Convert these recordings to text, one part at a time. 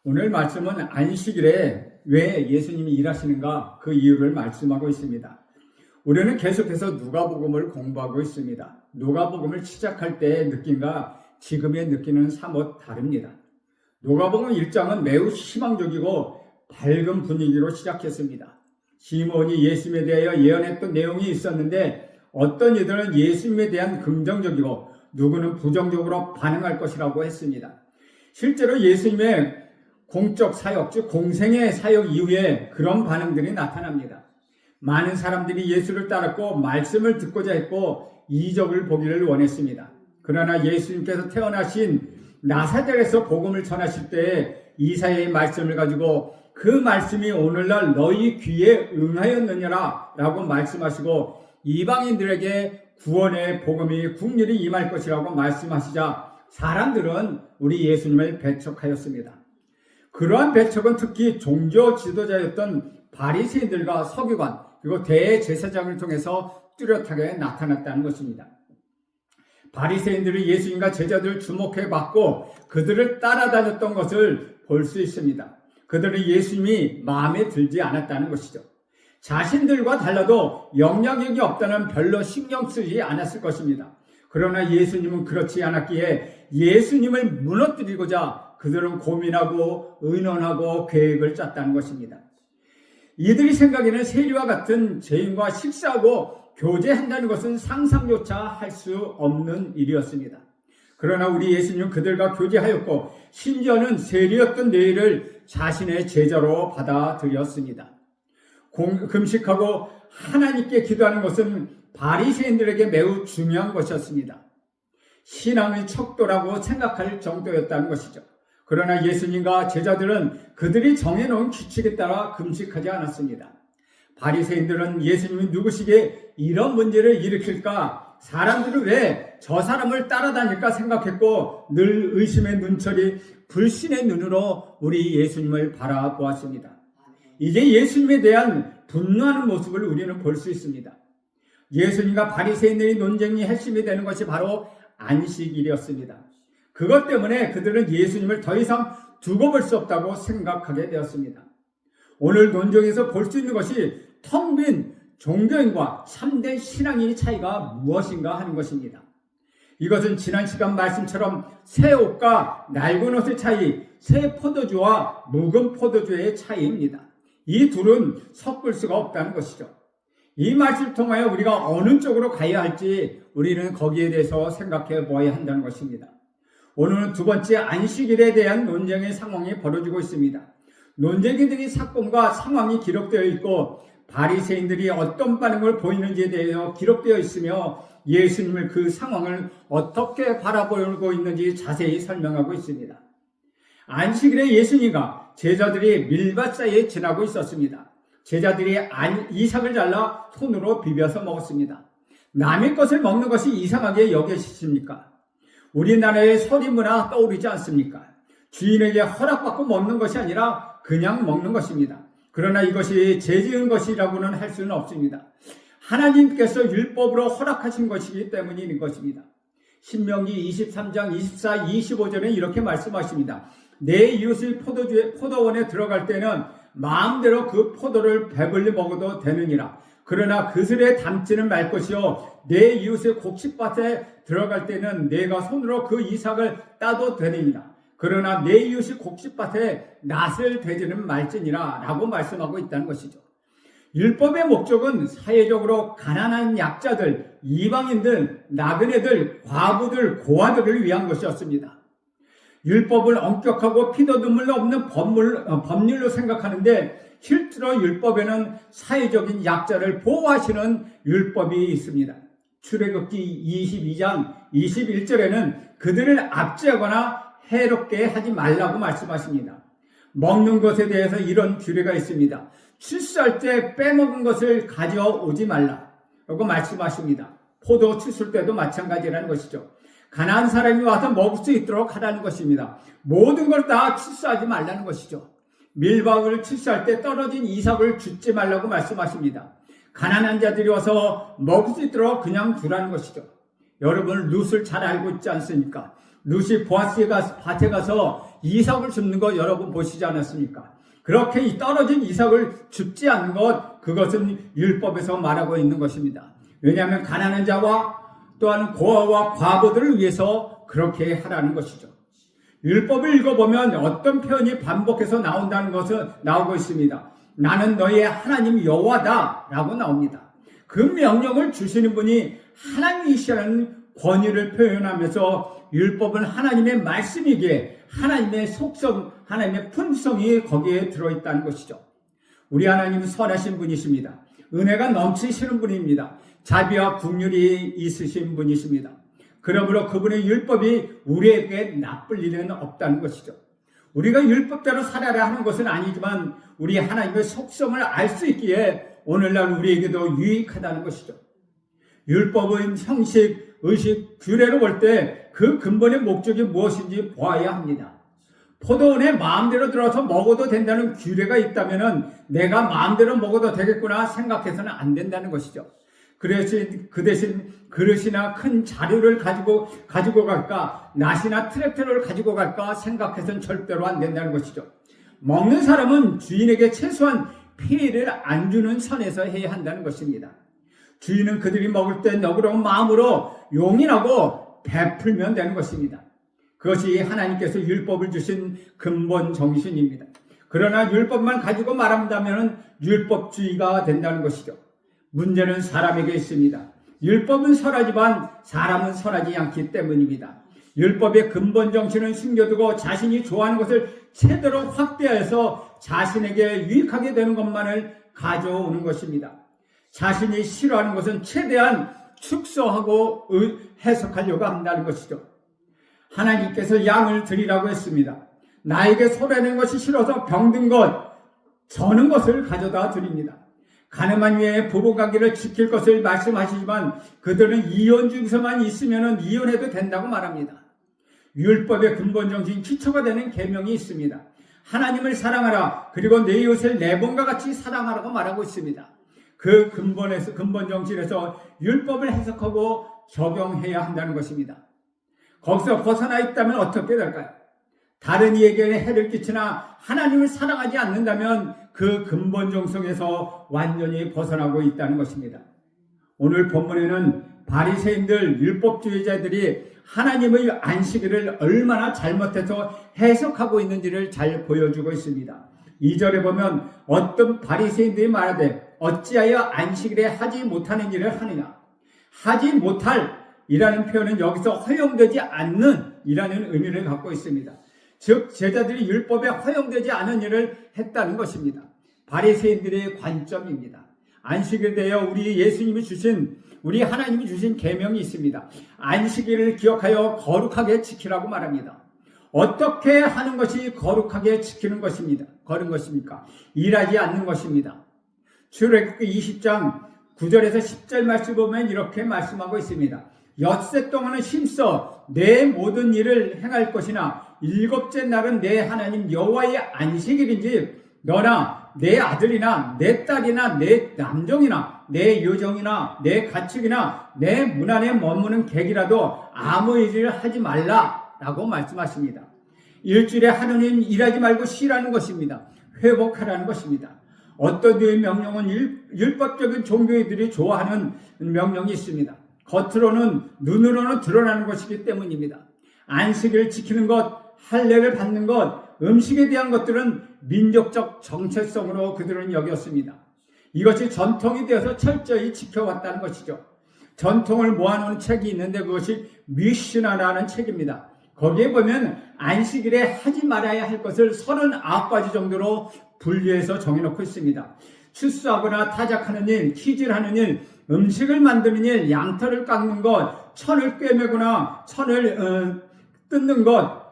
오늘 말씀은 안식일에 왜 예수님이 일하시는가 그 이유를 말씀하고 있습니다. 우리는 계속해서 누가복음을 공부하고 있습니다. 누가복음을 시작할 때의 느낌과 지금의 느낌은 사뭇 다릅니다. 누가복음 1장은 매우 희망적이고 밝은 분위기로 시작했습니다. 시몬이 예수님에 대하여 예언했던 내용이 있었는데 어떤 이들은 예수님에 대한 긍정적이고 누구는 부정적으로 반응할 것이라고 했습니다. 실제로 예수님의 공적 사역, 즉 공생의 사역 이후에 그런 반응들이 나타납니다. 많은 사람들이 예수를 따랐고 말씀을 듣고자 했고 이적을 보기를 원했습니다. 그러나 예수님께서 태어나신 나사렛에서 복음을 전하실 때에 이사야의 말씀을 가지고 그 말씀이 오늘날 너희 귀에 응하였느냐라 라고 말씀하시고 이방인들에게 구원의 복음이 국률이 임할 것이라고 말씀하시자 사람들은 우리 예수님을 배척하였습니다. 그러한 배척은 특히 종교 지도자였던 바리새인들과 서기관 그리고 대제사장을 통해서 뚜렷하게 나타났다는 것입니다. 바리새인들이 예수님과 제자들을 주목해 받고 그들을 따라다녔던 것을 볼 수 있습니다. 그들은 예수님이 마음에 들지 않았다는 것이죠. 자신들과 달라도 영향력이 없다는 별로 신경 쓰지 않았을 것입니다. 그러나 예수님은 그렇지 않았기에 예수님을 무너뜨리고자 그들은 고민하고 의논하고 계획을 짰다는 것입니다. 이들이 생각에는 세리와 같은 죄인과 식사하고 교제한다는 것은 상상조차 할 수 없는 일이었습니다. 그러나 우리 예수님은 그들과 교제하였고 심지어는 세리였던 너희를 자신의 제자로 받아들였습니다. 금식하고 하나님께 기도하는 것은 바리새인들에게 매우 중요한 것이었습니다. 신앙의 척도라고 생각할 정도였다는 것이죠. 그러나 예수님과 제자들은 그들이 정해놓은 규칙에 따라 금식하지 않았습니다. 바리새인들은 예수님이 누구시기에 이런 문제를 일으킬까? 사람들은 왜 저 사람을 따라다닐까 생각했고 늘 의심의 눈철이 불신의 눈으로 우리 예수님을 바라보았습니다. 이제 예수님에 대한 분노하는 모습을 우리는 볼 수 있습니다. 예수님과 바리새인들의 논쟁이 핵심이 되는 것이 바로 안식일이었습니다. 그것 때문에 그들은 예수님을 더 이상 두고 볼 수 없다고 생각하게 되었습니다. 오늘 논쟁에서 볼 수 있는 것이 텅 빈 종교인과 참된 신앙의 차이가 무엇인가 하는 것입니다. 이것은 지난 시간 말씀처럼 새 옷과 낡은 옷의 차이, 새 포도주와 묵은 포도주의 차이입니다. 이 둘은 섞을 수가 없다는 것이죠. 이 말씀을 통하여 우리가 어느 쪽으로 가야 할지 우리는 거기에 대해서 생각해 보아야 한다는 것입니다. 오늘은 두 번째 안식일에 대한 논쟁의 상황이 벌어지고 있습니다. 논쟁인들의 사건과 상황이 기록되어 있고 바리새인들이 어떤 반응을 보이는지에 대해서 기록되어 있으며 예수님을 그 상황을 어떻게 바라보고 있는지 자세히 설명하고 있습니다. 안식일에 예수님과 제자들이 밀밭 사이에 지나고 있었습니다. 제자들이 이삭을 잘라 손으로 비벼서 먹었습니다. 남의 것을 먹는 것이 이상하게 여기십니까? 우리나라의 서리 문화 떠오르지 않습니까? 주인에게 허락받고 먹는 것이 아니라 그냥 먹는 것입니다. 그러나 이것이 죄 지은 것이라고는 할 수는 없습니다. 하나님께서 율법으로 허락하신 것이기 때문인 것입니다. 신명기 23장 24, 25절에 이렇게 말씀하십니다. 내 이웃의 포도원에 들어갈 때는 마음대로 그 포도를 배불리 먹어도 되느니라. 그러나 그슬에 담지는 말 것이요 내 이웃의 곡식밭에 들어갈 때는 내가 손으로 그 이삭을 따도 되느니라. 그러나 내 이웃의 곡식밭에 낫을 대지는 말지니라 라고 말씀하고 있다는 것이죠. 율법의 목적은 사회적으로 가난한 약자들, 이방인들, 나그네들, 과부들, 고아들을 위한 것이었습니다. 율법을 엄격하고 피도 눈물도 없는 법률로 생각하는데 실제로 율법에는 사회적인 약자를 보호하시는 율법이 있습니다. 출애굽기 22장 21절에는 그들을 압제하거나 해롭게 하지 말라고 말씀하십니다. 먹는 것에 대해서 이런 규례가 있습니다. 출수할 때 빼먹은 것을 가져오지 말라고 말씀하십니다. 포도 추술 때도 마찬가지라는 것이죠. 가난한 사람이 와서 먹을 수 있도록 하라는 것입니다. 모든 걸 다 출수하지 말라는 것이죠. 밀밭을 출수할 때 떨어진 이삭을 줍지 말라고 말씀하십니다. 가난한 자들이 와서 먹을 수 있도록 그냥 두라는 것이죠. 여러분 룻을 잘 알고 있지 않습니까? 룻이 보아스의 밭에 가서 이삭을 줍는 거 여러분 보시지 않았습니까? 그렇게 떨어진 이삭을 줍지 않는 것, 그것은 율법에서 말하고 있는 것입니다. 왜냐하면 가난한 자와 또한 고아와 과부들을 위해서 그렇게 하라는 것이죠. 율법을 읽어보면 어떤 표현이 반복해서 나온다는 것은 나오고 있습니다. 나는 너의 하나님 여호와다 라고 나옵니다. 그 명령을 주시는 분이 하나님이시라는 권위를 표현하면서 율법은 하나님의 말씀이기에 하나님의 속성, 하나님의 품성이 거기에 들어있다는 것이죠. 우리 하나님은 선하신 분이십니다. 은혜가 넘치시는 분입니다. 자비와 긍휼이 있으신 분이십니다. 그러므로 그분의 율법이 우리에게 나쁠 일은 없다는 것이죠. 우리가 율법대로 살아야 하는 것은 아니지만 우리 하나님의 속성을 알 수 있기에 오늘날 우리에게도 유익하다는 것이죠. 율법은 형식, 의식, 규례로 볼 때 그 근본의 목적이 무엇인지 보아야 합니다. 포도원에 마음대로 들어서 먹어도 된다는 규례가 있다면 내가 마음대로 먹어도 되겠구나 생각해서는 안 된다는 것이죠. 그 대신 그릇이나 큰 자루를 가지고 갈까, 낫이나 트랙터를 가지고 갈까 생각해서는 절대로 안 된다는 것이죠. 먹는 사람은 주인에게 최소한 피해를 안 주는 선에서 해야 한다는 것입니다. 주인은 그들이 먹을 때 너그러운 마음으로 용인하고 베풀면 되는 것입니다. 그것이 하나님께서 율법을 주신 근본 정신입니다. 그러나 율법만 가지고 말한다면 율법주의가 된다는 것이죠. 문제는 사람에게 있습니다. 율법은 선하지만 사람은 선하지 않기 때문입니다. 율법의 근본 정신은 숨겨두고 자신이 좋아하는 것을 최대로 확대해서 자신에게 유익하게 되는 것만을 가져오는 것입니다. 자신이 싫어하는 것은 최대한 축소하고 해석하려고 한다는 것이죠. 하나님께서 양을 드리라고 했습니다. 나에게 소리내는 것이 싫어서 병든 것, 저는 것을 가져다 드립니다. 가늠한 후에 부부관계를 지킬 것을 말씀하시지만 그들은 이혼 중에서만 있으면 이혼해도 된다고 말합니다. 율법의 근본 정신 기초가 되는 계명이 있습니다. 하나님을 사랑하라, 그리고 내 이웃을 내 몸과 같이 사랑하라고 말하고 있습니다. 그 근본 정신에서 율법을 해석하고 적용해야 한다는 것입니다. 거기서 벗어나 있다면 어떻게 될까요? 다른 이에게 해를 끼치나 하나님을 사랑하지 않는다면 그 근본 정성에서 완전히 벗어나고 있다는 것입니다. 오늘 본문에는 바리새인들, 율법주의자들이 하나님의 안식일을 얼마나 잘못해서 해석하고 있는지를 잘 보여주고 있습니다. 2절에 보면 어떤 바리새인들이 말하되 어찌하여 안식일에 하지 못하는 일을 하느냐. 하지 못할 이라는 표현은 여기서 허용되지 않는 이라는 의미를 갖고 있습니다. 즉 제자들이 율법에 허용되지 않은 일을 했다는 것입니다. 바리새인들의 관점입니다. 안식일에 대하여 우리 하나님이 주신 계명이 있습니다. 안식일을 기억하여 거룩하게 지키라고 말합니다. 어떻게 하는 것이 거룩하게 지키는 것입니다. 거룩한 것입니까? 일하지 않는 것입니다. 출애굽기 20장 9절에서 10절 말씀 보면 이렇게 말씀하고 있습니다. 엿새 동안은 힘써 내 모든 일을 행할 것이나 일곱째 날은 내 하나님 여호와의 안식일인지 너나 내 아들이나 내 딸이나 내 남종이나 내 여종이나 내 가축이나 내 문 안에 머무는 객이라도 아무 일을 하지 말라라고 말씀하십니다. 일주일에 하루는 일하지 말고 쉬라는 것입니다. 회복하라는 것입니다. 어떤 류의 명령은 율법적인 종교인들이 좋아하는 명령이 있습니다. 겉으로는 눈으로는 드러나는 것이기 때문입니다. 안식일을 지키는 것, 할례를 받는 것, 음식에 대한 것들은 민족적 정체성으로 그들은 여겼습니다. 이것이 전통이 되어서 철저히 지켜왔다는 것이죠. 전통을 모아놓은 책이 있는데 그것이 미시나라는 책입니다. 거기에 보면 안식일에 하지 말아야 할 것을 39가지 정도로 분류해서 정해놓고 있습니다. 추수하거나 타작하는 일, 키질하는 일, 음식을 만드는 일, 양털을 깎는 것, 천을 꿰매거나 천을 뜯는 것,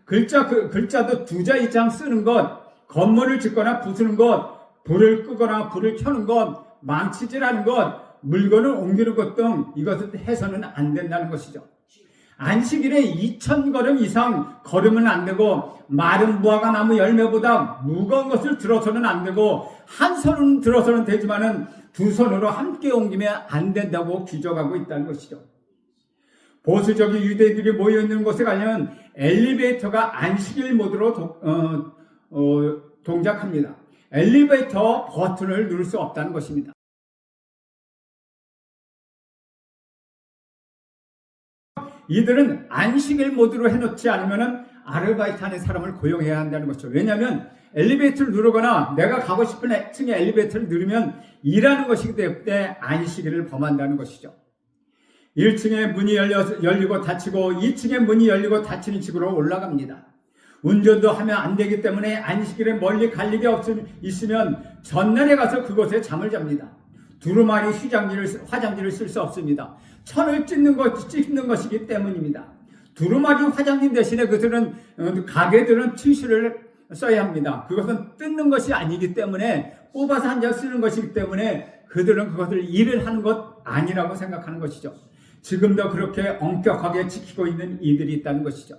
글자도 2자 이상 쓰는 것, 건물을 짓거나 부수는 것, 불을 끄거나 불을 켜는 것, 망치질하는 것, 물건을 옮기는 것 등 이것을 해서는 안 된다는 것이죠. 안식일에 2000걸음 이상 걸으면 안 되고 마른 무화과 나무 열매보다 무거운 것을 들어서는 안 되고 한 손은 들어서는 되지만은 두 손으로 함께 옮기면 안 된다고 규정하고 있다는 것이죠. 보수적인 유대인들이 모여있는 곳에 가면 엘리베이터가 안식일 모드로 동작합니다. 엘리베이터 버튼을 누를 수 없다는 것입니다. 이들은 안식일 모드로 해놓지 않으면 아르바이트 하는 사람을 고용해야 한다는 것이죠. 왜냐하면 엘리베이터를 누르거나 내가 가고 싶은 층에 엘리베이터를 누르면 일하는 것이기 때문에 안식일을 범한다는 것이죠. 1층에 문이 열리고 닫히고 2층에 문이 열리고 닫히는 식으로 올라갑니다. 운전도 하면 안 되기 때문에 안식일에 멀리 갈 일이 있으면 전날에 가서 그곳에 잠을 잡니다. 두루마리 화장지를 쓸 수 없습니다. 천을 찍는 것이기 때문입니다. 두루마리 화장지 대신에 가게들은 티슈를 써야 합니다. 그것은 뜯는 것이 아니기 때문에 뽑아서 한 장 쓰는 것이기 때문에 그들은 그것을 일을 하는 것 아니라고 생각하는 것이죠. 지금도 그렇게 엄격하게 지키고 있는 이들이 있다는 것이죠.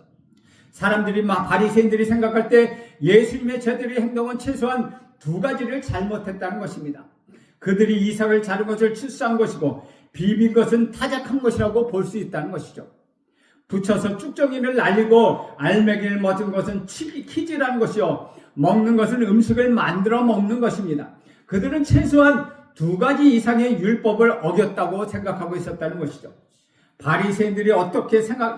바리새인들이 생각할 때 예수님의 제자들의 행동은 최소한 두 가지를 잘못했다는 것입니다. 그들이 이삭을 자른 것을 출사한 것이고 비빈 것은 타작한 것이라고 볼 수 있다는 것이죠. 붙여서 쭉정이를 날리고 알맹이를 먹은 것은 키즈라는 것이요, 먹는 것은 음식을 만들어 먹는 것입니다. 그들은 최소한 두 가지 이상의 율법을 어겼다고 생각하고 있었다는 것이죠. 바리새인들이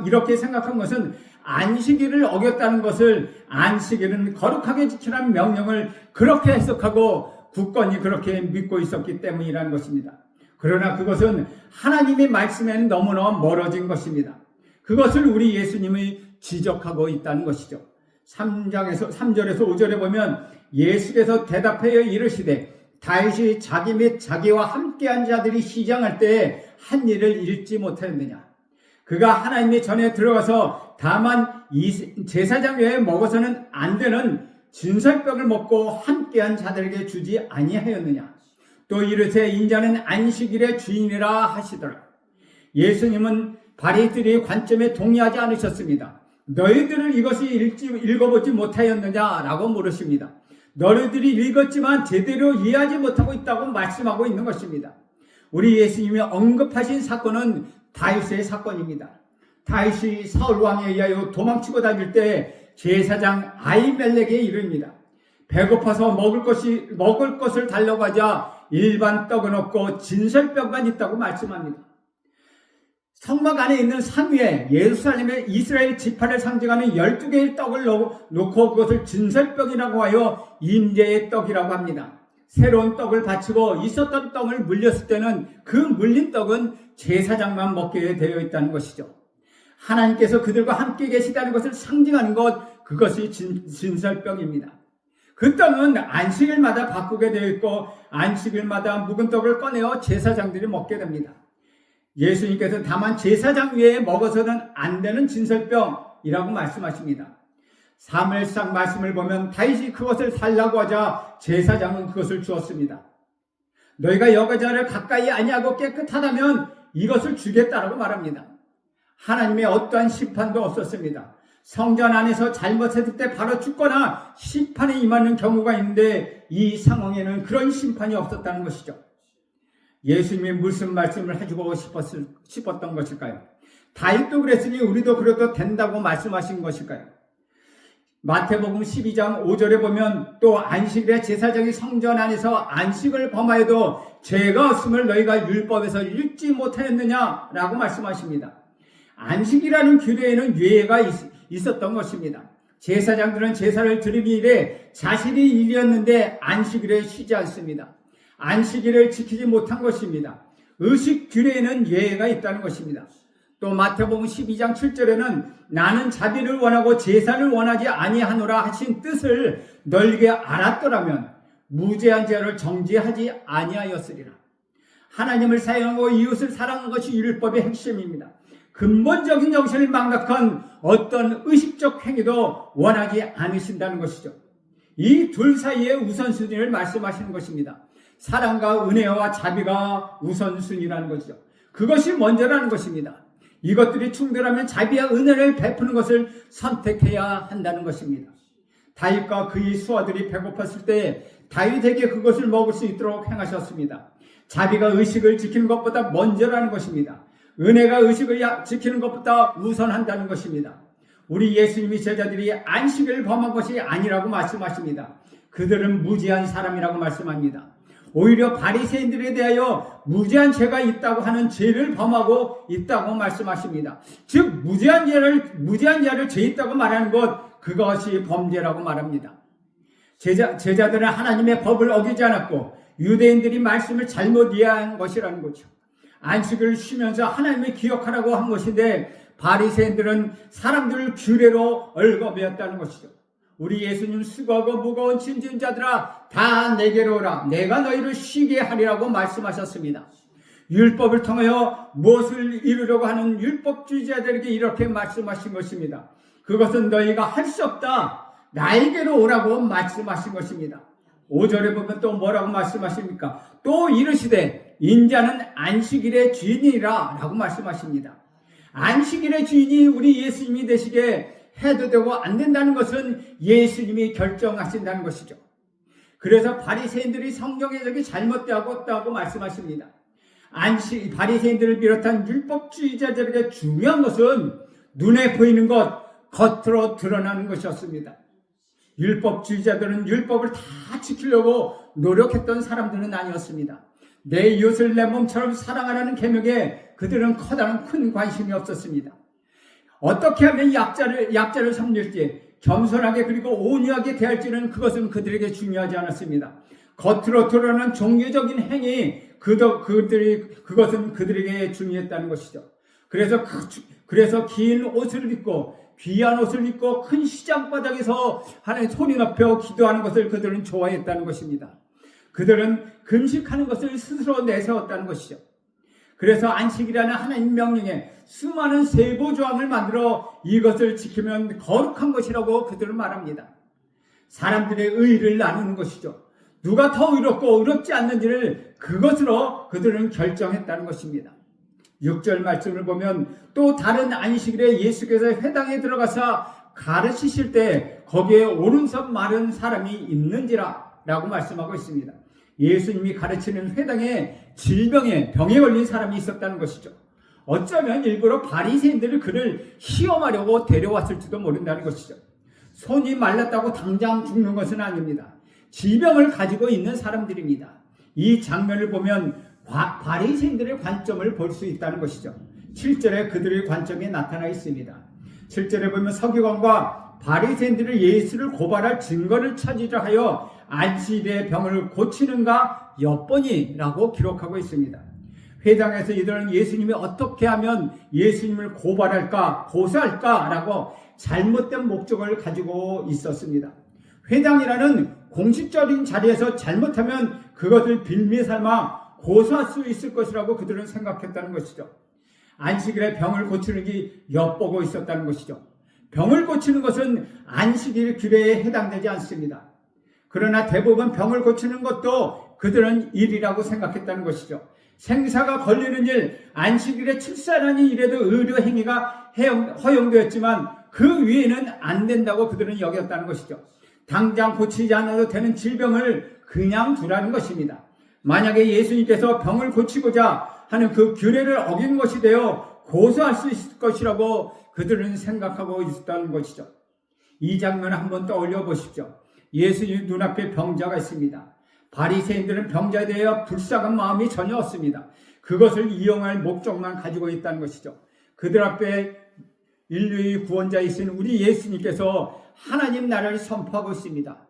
이렇게 생각한 것은 안식일을 어겼다는 것을, 안식일은 거룩하게 지키라는 명령을 그렇게 해석하고 굳건히 그렇게 믿고 있었기 때문이라는 것입니다. 그러나 그것은 하나님의 말씀에는 너무나 멀어진 것입니다. 그것을 우리 예수님이 지적하고 있다는 것이죠. 3절에서 5절에 보면 예수께서 대답하여 이르시되 다윗이 자기 및 자기와 함께한 자들이 시장할 때에 한 일을 잊지 못하였느냐. 그가 하나님의 전에 들어가서 다만 제사장 외에 먹어서는 안 되는 진설떡을 먹고 함께한 자들에게 주지 아니하였느냐. 또 이르되 인자는 안식일의 주인이라 하시더라. 예수님은 바리새인들의 관점에 동의하지 않으셨습니다. 너희들은 이것이 읽어보지 못하였느냐라고 물으십니다. 너희들이 읽었지만 제대로 이해하지 못하고 있다고 말씀하고 있는 것입니다. 우리 예수님이 언급하신 사건은 다윗의 사건입니다. 다윗이 사울 왕에 의하여 도망치고 다닐 때 제사장 아히멜렉에 이릅니다. 배고파서 먹을 것을 달라고 하자 일반 떡은 없고 진설떡만 있다고 말씀합니다. 성막 안에 있는 상 위에 예루살렘의 이스라엘 지파를 상징하는 12개의 떡을 놓고 그것을 진설떡이라고 하여 임재의 떡이라고 합니다. 새로운 떡을 바치고 있었던 떡을 물렸을 때는 그 물린 떡은 제사장만 먹게 되어 있다는 것이죠. 하나님께서 그들과 함께 계시다는 것을 상징하는 그것이 진설떡입니다. 그 떡은 안식일마다 바꾸게 되어 있고 안식일마다 묵은 떡을 꺼내어 제사장들이 먹게 됩니다. 예수님께서 다만 제사장 외에 먹어서는 안 되는 진설병이라고 말씀하십니다. 사무엘상 말씀을 보면 다윗이 그것을 달라고 하자 제사장은 그것을 주었습니다. 너희가 여자를 가까이 아니하고 깨끗하다면 이것을 주겠다라고 말합니다. 하나님의 어떠한 심판도 없었습니다. 성전 안에서 잘못했을 때 바로 죽거나 심판에 임하는 경우가 있는데 이 상황에는 그런 심판이 없었다는 것이죠. 예수님이 무슨 말씀을 해주고 싶었던 것일까요? 다윗도 그랬으니 우리도 그래도 된다고 말씀하신 것일까요? 마태복음 12장 5절에 보면 또 안식일에 제사장이 성전 안에서 안식을 범하여도 죄가 없음을 너희가 율법에서 읽지 못하였느냐라고 말씀하십니다. 안식이라는 규례에는 예외가 있었던 것입니다. 제사장들은 제사를 드리기 이래 자신이 일이었는데 안식일에 쉬지 않습니다. 안식일을 지키지 못한 것입니다. 의식 규례에는 예외가 있다는 것입니다. 또 마태복음 12장 7절에는 나는 자비를 원하고 제사를 원하지 아니하노라 하신 뜻을 널게 알았더라면 무죄한 자를 정죄하지 아니하였으리라. 하나님을 사랑하고 이웃을 사랑하는 것이 율법의 핵심입니다. 근본적인 정신을 망각한 어떤 의식적 행위도 원하지 않으신다는 것이죠. 이 둘 사이의 우선순위를 말씀하시는 것입니다. 사랑과 은혜와 자비가 우선순위라는 것이죠. 그것이 먼저라는 것입니다. 이것들이 충돌하면 자비와 은혜를 베푸는 것을 선택해야 한다는 것입니다. 다윗과 그의 수하들이 배고팠을 때 다윗에게 그것을 먹을 수 있도록 행하셨습니다. 자비가 의식을 지키는 것보다 먼저라는 것입니다. 은혜가 의식을 지키는 것보다 우선한다는 것입니다. 우리 예수님이 제자들이 안식을 범한 것이 아니라고 말씀하십니다. 그들은 무지한 사람이라고 말씀합니다. 오히려 바리새인들에 대하여 무지한 죄가 있다고 하는 죄를 범하고 있다고 말씀하십니다. 즉 무지한 자를 죄 있다고 말하는 것, 그것이 범죄라고 말합니다. 제자들은 하나님의 법을 어기지 않았고 유대인들이 말씀을 잘못 이해한 것이라는 거죠. 안식을 쉬면서 하나님을 기억하라고 한 것인데 바리새인들은 사람들을 규례로 얽어매었다는 것이죠. 우리 예수님 수고하고 무거운 짐진 자들아 다 내게로 오라, 내가 너희를 쉬게 하리라고 말씀하셨습니다. 율법을 통하여 무엇을 이루려고 하는 율법주의자들에게 이렇게 말씀하신 것입니다. 그것은 너희가 할 수 없다, 나에게로 오라고 말씀하신 것입니다. 5절에 보면 또 뭐라고 말씀하십니까? 또 이르시되 인자는 안식일의 주인이라 라고 말씀하십니다. 안식일의 주인이 우리 예수님이 되시게 해도 되고 안 된다는 것은 예수님이 결정하신다는 것이죠. 그래서 바리새인들이 성경 해석이 잘못되었다고 말씀하십니다. 바리새인들을 비롯한 율법주의자들에게 중요한 것은 눈에 보이는 것, 겉으로 드러나는 것이었습니다. 율법주의자들은 율법을 다 지키려고 노력했던 사람들은 아니었습니다. 내 이웃을 내 몸처럼 사랑하라는 계명에 그들은 커다란 큰 관심이 없었습니다. 어떻게 하면 약자를 섬길지, 겸손하게 그리고 온유하게 대할지는 그것은 그들에게 중요하지 않았습니다. 겉으로 드러나는 종교적인 행위, 그것은 그들에게 중요했다는 것이죠. 그래서 긴 옷을 입고 귀한 옷을 입고 큰 시장 바닥에서 하나님 소리 높여 기도하는 것을 그들은 좋아했다는 것입니다. 그들은 금식하는 것을 스스로 내세웠다는 것이죠. 그래서 안식이라는 하나님 명령에 수많은 세부 조항을 만들어 이것을 지키면 거룩한 것이라고 그들은 말합니다. 사람들의 의의를 나누는 것이죠. 누가 더 의롭고 의롭지 않는지를 그것으로 그들은 결정했다는 것입니다. 6절 말씀을 보면 또 다른 안식일에 예수께서 회당에 들어가서 가르치실 때 거기에 오른손 마른 사람이 있는지라 라고 말씀하고 있습니다. 예수님이 가르치는 회당에 병에 걸린 사람이 있었다는 것이죠. 어쩌면 일부러 바리새인들이 그를 시험하려고 데려왔을지도 모른다는 것이죠. 손이 말랐다고 당장 죽는 것은 아닙니다. 질병을 가지고 있는 사람들입니다. 이 장면을 보면 바리새인들의 관점을 볼 수 있다는 것이죠. 7절에 그들의 관점이 나타나 있습니다. 7절에 보면 서기관과 바리새인들이 예수를 고발할 증거를 찾으려 하여 안식일의 병을 고치는가 엿보니라고 기록하고 있습니다. 회당에서 이들은 예수님이 어떻게 하면 예수님을 고발할까, 고소할까라고 잘못된 목적을 가지고 있었습니다. 회당이라는 공식적인 자리에서 잘못하면 그것을 빌미 삼아 고소할 수 있을 것이라고 그들은 생각했다는 것이죠. 안식일에 병을 고치는 게 엿보고 있었다는 것이죠. 병을 고치는 것은 안식일 규례에 해당되지 않습니다. 그러나 대부분 병을 고치는 것도 그들은 일이라고 생각했다는 것이죠. 생사가 걸리는 일, 안식일에 출산하는 일에도 의료 행위가 허용되었지만 그 위에는 안 된다고 그들은 여겼다는 것이죠. 당장 고치지 않아도 되는 질병을 그냥 두라는 것입니다. 만약에 예수님께서 병을 고치고자 하는 그 규례를 어긴 것이 되어 고소할 수 있을 것이라고 그들은 생각하고 있었다는 것이죠. 이 장면을 한번 떠올려 보십시오. 예수님 눈앞에 병자가 있습니다. 바리새인들은 병자에 대하여 불쌍한 마음이 전혀 없습니다. 그것을 이용할 목적만 가지고 있다는 것이죠. 그들 앞에 인류의 구원자이신 우리 예수님께서 하나님 나라를 선포하고 있습니다.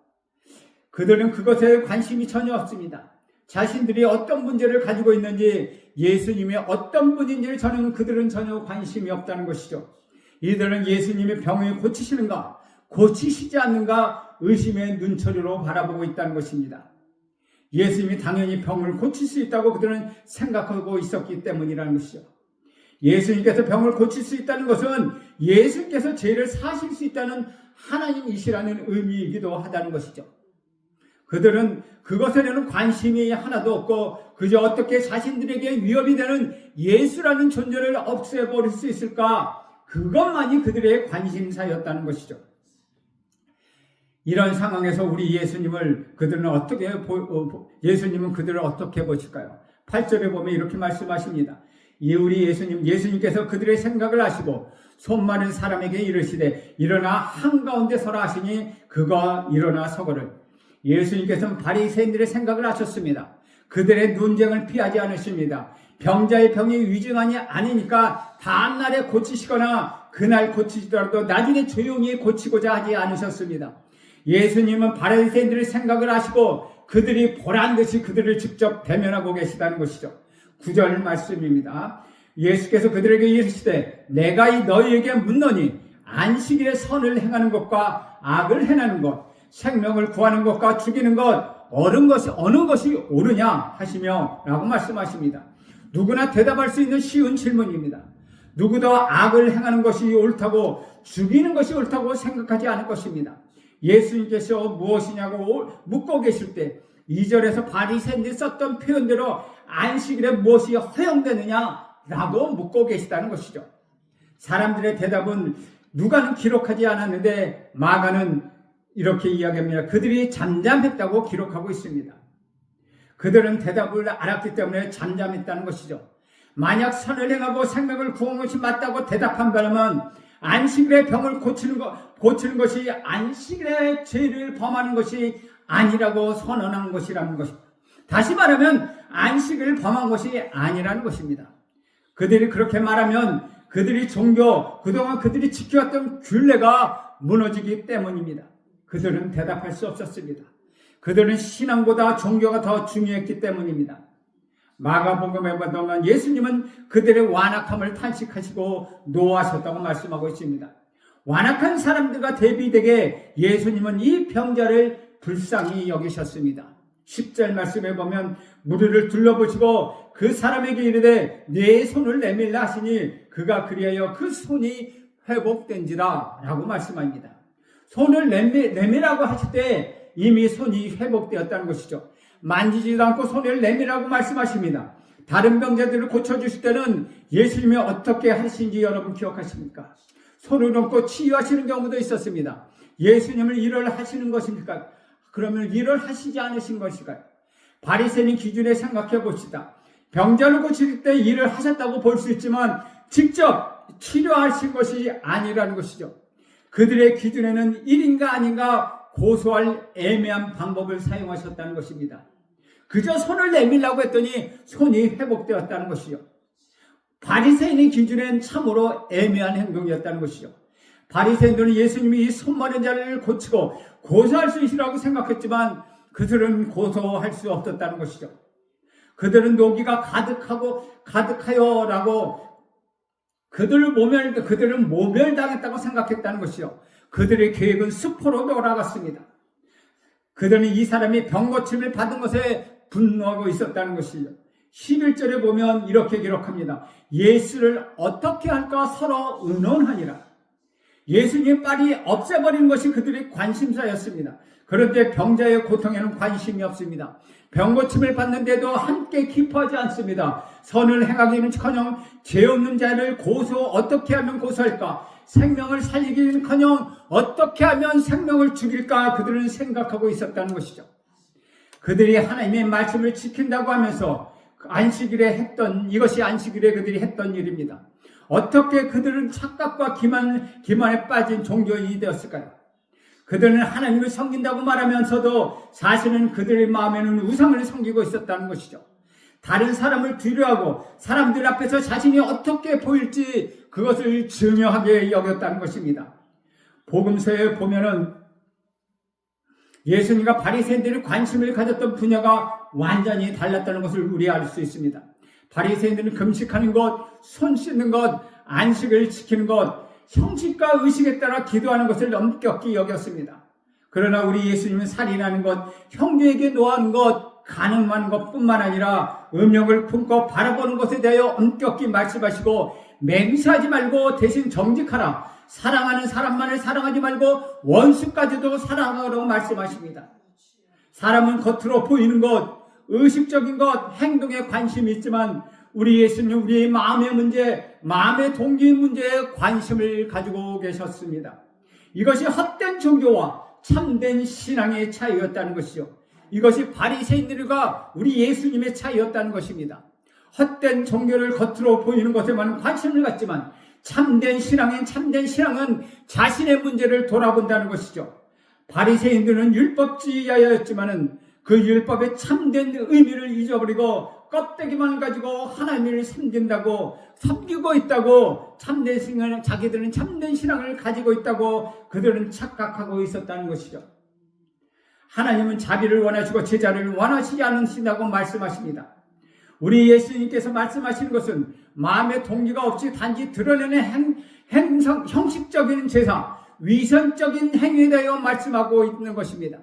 그들은 그것에 관심이 전혀 없습니다. 자신들이 어떤 문제를 가지고 있는지, 예수님이 어떤 분인지를 그들은 전혀 관심이 없다는 것이죠. 이들은 예수님의 병을 고치시는가, 고치시지 않는가 의심의 눈초리로 바라보고 있다는 것입니다. 예수님이 당연히 병을 고칠 수 있다고 그들은 생각하고 있었기 때문이라는 것이죠. 예수님께서 병을 고칠 수 있다는 것은 예수님께서 죄를 사실 수 있다는 하나님이시라는 의미이기도 하다는 것이죠. 그들은 그것에 대한 관심이 하나도 없고 그저 어떻게 자신들에게 위협이 되는 예수라는 존재를 없애버릴 수 있을까, 그것만이 그들의 관심사였다는 것이죠. 이런 상황에서 우리 예수님은 그들을 어떻게 보실까요? 8절에 보면 이렇게 말씀하십니다. 우리 예수님께서 그들의 생각을 아시고 손 많은 사람에게 이르시되 일어나 한가운데 서라 하시니 그가 일어나 서거를. 예수님께서는 바리새인들의 생각을 아셨습니다. 그들의 논쟁을 피하지 않으십니다. 병자의 병이 위중하니 아니니까 다음날에 고치시거나 그날 고치시더라도 나중에 조용히 고치고자 하지 않으셨습니다. 예수님은 바리새인들의 생각을 아시고 그들이 보란 듯이 그들을 직접 대면하고 계시다는 것이죠. 9절 말씀입니다. 예수께서 그들에게 이르시되 내가 너희에게 묻노니 안식일에 선을 행하는 것과 악을 행하는 것, 생명을 구하는 것과 죽이는 것 어느 것이 옳으냐 하시며 라고 말씀하십니다. 누구나 대답할 수 있는 쉬운 질문입니다. 누구도 악을 행하는 것이 옳다고 죽이는 것이 옳다고 생각하지 않을 것입니다. 예수님께서 무엇이냐고 묻고 계실 때 2절에서 바리새인들이 썼던 표현대로 안식일에 무엇이 허용되느냐라고 묻고 계시다는 것이죠. 사람들의 대답은 누가는 기록하지 않았는데 마가는 이렇게 이야기합니다. 그들이 잠잠했다고 기록하고 있습니다. 그들은 대답을 알았기 때문에 잠잠했다는 것이죠. 만약 선을 행하고 생명을 구하는 것이 맞다고 대답한다면 안식일의 병을 고치는 것이 안식일의 죄를 범하는 것이 아니라고 선언한 것이라는 것입니다. 다시 말하면 안식일을 범한 것이 아니라는 것입니다. 그들이 그렇게 말하면 그들이 그동안 그들이 지켜왔던 규례가 무너지기 때문입니다. 그들은 대답할 수 없었습니다. 그들은 신앙보다 종교가 더 중요했기 때문입니다. 마가복음에 보면 예수님은 그들의 완악함을 탄식하시고 노하셨다고 말씀하고 있습니다. 완악한 사람들과 대비되게 예수님은 이 병자를 불쌍히 여기셨습니다. 10절 말씀에 보면 무리를 둘러보시고 그 사람에게 이르되 네 손을 내밀라 하시니 그가 그리하여 그 손이 회복된지라 라고 말씀합니다. 손을 내밀라고 하실 때 이미 손이 회복되었다는 것이죠. 만지지도 않고 손을 내밀라고 말씀하십니다. 다른 병자들을 고쳐주실 때는 예수님이 어떻게 하신지 여러분 기억하십니까? 손을 얹고 치유하시는 경우도 있었습니다. 예수님을 일을 하시는 것입니까? 그러면 일을 하시지 않으신 것일까요? 바리새인 기준에 생각해 봅시다. 병자를 고칠 때 일을 하셨다고 볼 수 있지만 직접 치료하신 것이 아니라는 것이죠. 그들의 기준에는 일인가 아닌가 고소할 애매한 방법을 사용하셨다는 것입니다. 그저 손을 내밀라고 했더니 손이 회복되었다는 것이죠. 바리새인의 기준엔 참으로 애매한 행동이었다는 것이죠. 바리새인들은 예수님이 이 손마른 자를 고치고 고소할 수 있으라고 생각했지만 그들은 고소할 수 없었다는 것이죠. 그들은 노기가 가득하여라고 그들은 모멸당했다고 생각했다는 것이요. 그들의 계획은 수포로 돌아갔습니다. 그들은 이 사람이 병고침을 받은 것에 분노하고 있었다는 것이요. 11절에 보면 이렇게 기록합니다. 예수를 어떻게 할까 서로 의논하니라. 예수님 빨리 없애버리는 것이 그들의 관심사였습니다. 그런데 병자의 고통에는 관심이 없습니다. 병고침을 받는데도 함께 기뻐하지 않습니다. 선을 행하기는커녕 죄 없는 자를 어떻게 하면 고소할까? 생명을 살리기는커녕 어떻게 하면 생명을 죽일까? 그들은 생각하고 있었다는 것이죠. 그들이 하나님의 말씀을 지킨다고 하면서 이것이 안식일에 그들이 했던 일입니다. 어떻게 그들은 착각과 기만에 빠진 종교인이 되었을까요? 그들은 하나님을 섬긴다고 말하면서도 사실은 그들의 마음에는 우상을 섬기고 있었다는 것이죠. 다른 사람을 뒤로하고 사람들 앞에서 자신이 어떻게 보일지 그것을 중요하게 여겼다는 것입니다. 복음서에 보면은 예수님과 바리새인들이 관심을 가졌던 분야가 완전히 달랐다는 것을 우리 알 수 있습니다. 바리새인들은 금식하는 것, 손 씻는 것, 안식을 지키는 것, 형식과 의식에 따라 기도하는 것을 엄격히 여겼습니다. 그러나 우리 예수님은 살인하는 것, 형제에게 노하는 것, 간음하는 것뿐만 아니라 음욕을 품고 바라보는 것에 대하여 엄격히 말씀하시고 맹세하지 말고 대신 정직하라. 사랑하는 사람만을 사랑하지 말고 원수까지도 사랑하라고 말씀하십니다. 사람은 겉으로 보이는 것, 의식적인 것, 행동에 관심이 있지만 우리 예수님은 우리의 마음의 문제, 마음의 동기 문제에 관심을 가지고 계셨습니다. 이것이 헛된 종교와 참된 신앙의 차이였다는 것이죠. 이것이 바리새인들과 우리 예수님의 차이였다는 것입니다. 헛된 종교를 겉으로 보이는 것에만 관심을 갖지만 참된 신앙은 자신의 문제를 돌아본다는 것이죠. 바리새인들은 율법주의자였지만은 그 율법의 참된 의미를 잊어버리고 껍데기만 가지고 하나님을 섬기고 있다고 참된 신앙을, 자기들은 참된 신앙을 가지고 있다고 그들은 착각하고 있었다는 것이죠. 하나님은 자비를 원하시고 제자를 원하시지 않으신다고 말씀하십니다. 우리 예수님께서 말씀하시는 것은 마음의 동기가 없이 단지 드러내는 형식적인 제사, 위선적인 행위에 대하여 말씀하고 있는 것입니다.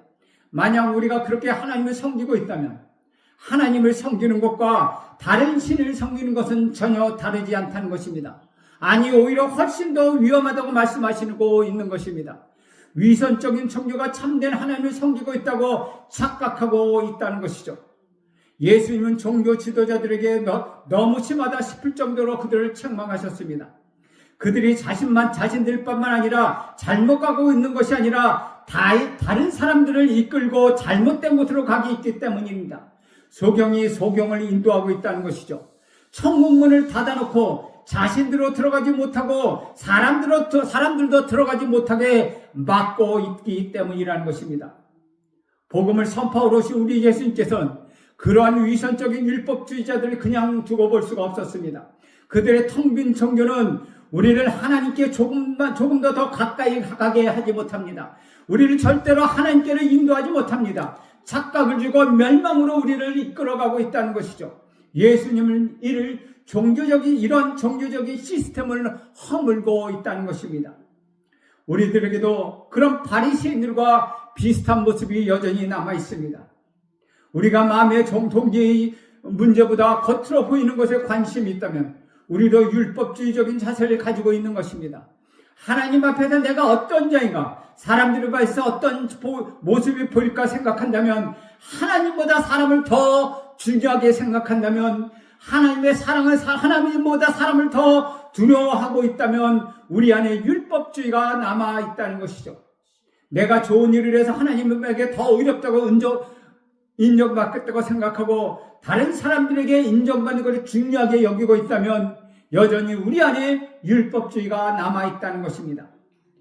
만약 우리가 그렇게 하나님을 섬기고 있다면 하나님을 섬기는 것과 다른 신을 섬기는 것은 전혀 다르지 않다는 것입니다. 아니, 오히려 훨씬 더 위험하다고 말씀하시고 있는 것입니다. 위선적인 종교가 참된 하나님을 섬기고 있다고 착각하고 있다는 것이죠. 예수님은 종교 지도자들에게 너무 심하다 싶을 정도로 그들을 책망하셨습니다. 그들이 자신들뿐만 아니라 잘못 가고 있는 것이 아니라 다른 사람들을 이끌고 잘못된 곳으로 가기 있기 때문입니다. 소경이 소경을 인도하고 있다는 것이죠. 천국문을 닫아놓고 자신들로 들어가지 못하고 사람들도 들어가지 못하게 막고 있기 때문이라는 것입니다. 복음을 선포하러 오신 우리 예수님께서는 그러한 위선적인 율법주의자들을 그냥 두고 볼 수가 없었습니다. 그들의 텅 빈 종교는 우리를 하나님께 조금 더 가까이 가게 하지 못합니다. 우리를 절대로 하나님께로 인도하지 못합니다. 착각을 주고 멸망으로 우리를 이끌어가고 있다는 것이죠. 예수님은 이런 종교적인 시스템을 허물고 있다는 것입니다. 우리들에게도 그런 바리새인들과 비슷한 모습이 여전히 남아 있습니다. 우리가 마음의 동기의 문제보다 겉으로 보이는 것에 관심이 있다면 우리도 율법주의적인 자세를 가지고 있는 것입니다. 하나님 앞에서 내가 어떤 자인가, 사람들을 봐서 어떤 모습이 보일까 생각한다면, 하나님보다 사람을 더 중요하게 생각한다면, 하나님의 사랑은 하나님보다 사람을 더 두려워하고 있다면 우리 안에 율법주의가 남아 있다는 것이죠. 내가 좋은 일을 해서 하나님에게 더 의롭다고 인정받겠다고 생각하고 다른 사람들에게 인정받는 것을 중요하게 여기고 있다면 여전히 우리 안에 율법주의가 남아있다는 것입니다.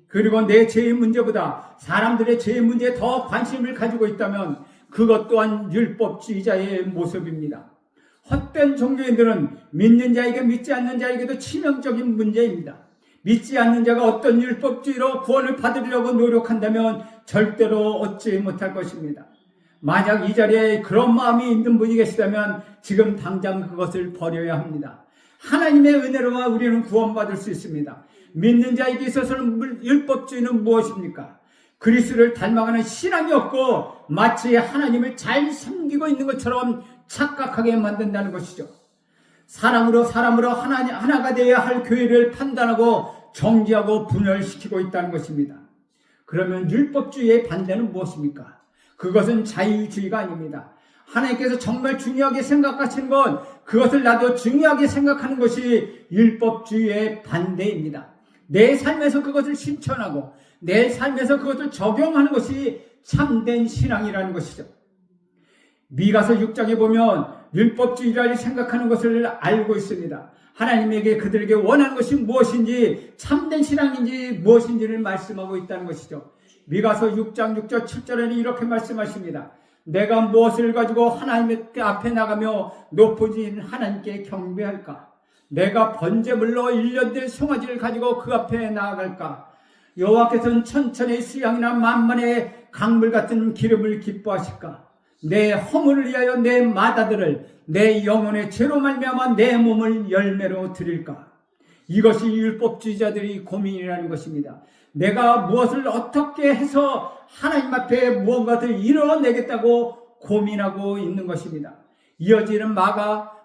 그리고 내 죄의 문제보다 사람들의 죄의 문제에 더 관심을 가지고 있다면 그것 또한 율법주의자의 모습입니다. 헛된 종교인들은 믿는 자에게 믿지 않는 자에게도 치명적인 문제입니다. 믿지 않는 자가 어떤 율법주의로 구원을 받으려고 노력한다면 절대로 얻지 못할 것입니다. 만약 이 자리에 그런 마음이 있는 분이 계시다면 지금 당장 그것을 버려야 합니다. 하나님의 은혜로만 우리는 구원받을 수 있습니다. 믿는 자에게 있어서는 율법주의는 무엇입니까? 그리스도를 닮아가는 신앙이 없고 마치 하나님을 잘 섬기고 있는 것처럼 착각하게 만든다는 것이죠. 사람으로 하나가 되어야 할 교회를 판단하고 정지하고 분열시키고 있다는 것입니다. 그러면 율법주의의 반대는 무엇입니까? 그것은 자유주의가 아닙니다. 하나님께서 정말 중요하게 생각하시는 건 그것을 나도 중요하게 생각하는 것이 율법주의의 반대입니다. 내 삶에서 그것을 실천하고 내 삶에서 그것을 적용하는 것이 참된 신앙이라는 것이죠. 미가서 6장에 보면 율법주의자를 생각하는 것을 알고 있습니다. 하나님에게 그들에게 원하는 것이 무엇인지, 참된 신앙인지 무엇인지를 말씀하고 있다는 것이죠. 미가서 6장 6절 7절에는 이렇게 말씀하십니다. 내가 무엇을 가지고 하나님 앞에 나가며 높으신 하나님께 경배할까? 내가 번제물로 1년 된 송아지를 가지고 그 앞에 나아갈까? 여호와께서는 천천의 수양이나 만만의 강물 같은 기름을 기뻐하실까? 내 허물을 위하여 내 마다들을 내 영혼의 죄로 말미암아 내 몸을 열매로 드릴까? 이것이 율법주의자들의 고민이라는 것입니다. 내가 무엇을 어떻게 해서 하나님 앞에 무언가를 이뤄내겠다고 고민하고 있는 것입니다. 이어지는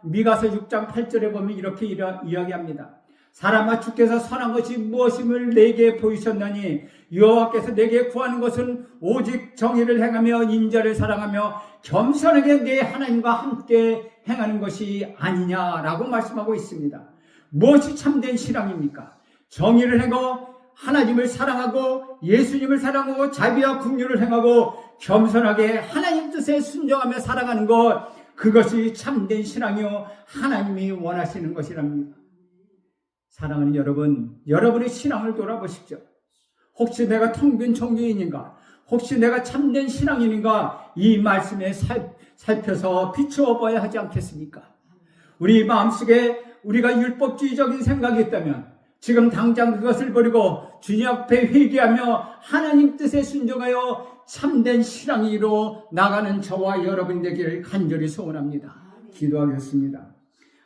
미가서 6장 8절에 보면 이렇게 이야기합니다. 사람아, 주께서 선한 것이 무엇임을 내게 보이셨나니 여호와께서 내게 구하는 것은 오직 정의를 행하며 인자를 사랑하며 겸손하게 내 하나님과 함께 행하는 것이 아니냐라고 말씀하고 있습니다. 무엇이 참된 신앙입니까? 정의를 행하고 하나님을 사랑하고 예수님을 사랑하고 자비와 긍휼을 행하고 겸손하게 하나님 뜻에 순종하며 살아가는 것, 그것이 참된 신앙이요 하나님이 원하시는 것이랍니다. 사랑하는 여러분, 여러분의 신앙을 돌아보십시오. 혹시 내가 텅빈 종교인인가? 혹시 내가 참된 신앙인인가? 이 말씀에 살펴서 비추어 봐야 하지 않겠습니까? 우리 마음속에 우리가 율법주의적인 생각이 있다면 지금 당장 그것을 버리고 주님 앞에 회개하며 하나님 뜻에 순종하여 참된 신앙이로 나가는 저와 여러분 되기를 간절히 소원합니다. 기도하겠습니다.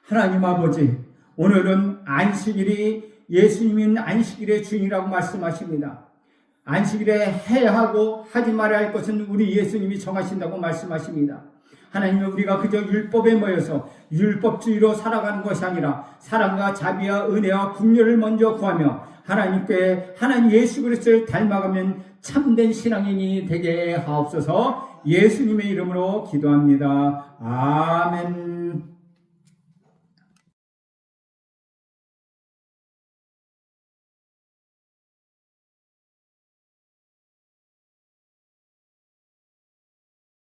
하나님 아버지, 오늘은 안식일이 예수님은 안식일의 주인이라고 말씀하십니다. 안식일에 해야 하고 하지 말아야 할 것은 우리 예수님이 정하신다고 말씀하십니다. 하나님은 우리가 그저 율법에 모여서 율법주의로 살아가는 것이 아니라 사랑과 자비와 은혜와 긍휼을 먼저 구하며 하나님께 하나님 예수 그리스도를 닮아가면 참된 신앙인이 되게 하옵소서. 예수님의 이름으로 기도합니다. 아멘.